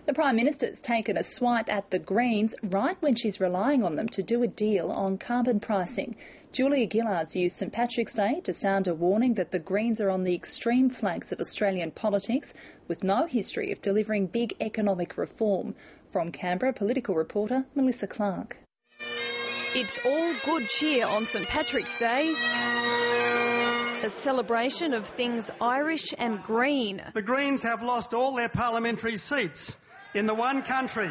The Prime Minister's taken a swipe at the Greens right when she's relying on them to do a deal on carbon pricing. Julia Gillard's used St Patrick's Day to sound a warning that the Greens are on the extreme flanks of Australian politics with no history of delivering big economic reform. From Canberra, political reporter Melissa Clark. It's all good cheer on St Patrick's Day. A celebration of things Irish and green. The Greens have lost all their parliamentary seats in the one country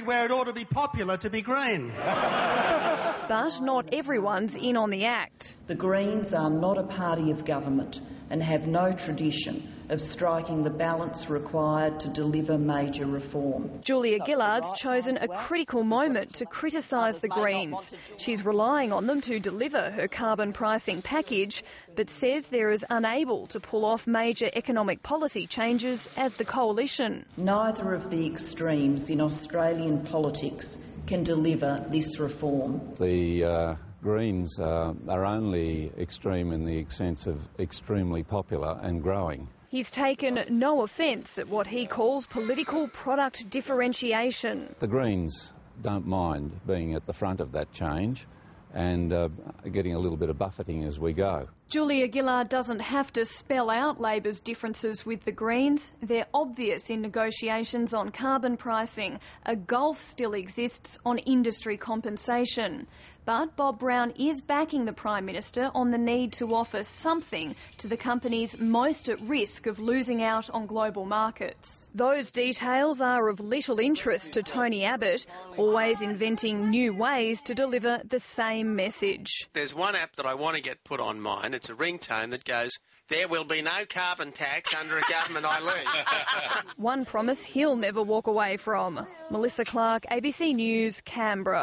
where it ought to be popular to be green. But not everyone's in on the act. The Greens are not a party of government and have no tradition of striking the balance required to deliver major reform. Julia Gillard's chosen a critical moment to criticise the Greens. She's relying on them to deliver her carbon pricing package, but says they're as unable to pull off major economic policy changes as the coalition. Neither of the extremes in Australian politics can deliver this reform. The Greens are only extreme in the sense of extremely popular and growing. He's taken no offence at what he calls political product differentiation. The Greens don't mind being at the front of that change and getting a little bit of buffeting as we go. Julia Gillard doesn't have to spell out Labor's differences with the Greens. They're obvious in negotiations on carbon pricing. A gulf still exists on industry compensation. But Bob Brown is backing the Prime Minister on the need to offer something to the companies most at risk of losing out on global markets. Those details are of little interest to Tony Abbott, always inventing new ways to deliver the same message. There's one app that I want to get put on mine. It's a ringtone that goes, "There will be no carbon tax under a government I leave." One promise he'll never walk away from. Melissa Clark, ABC News, Canberra.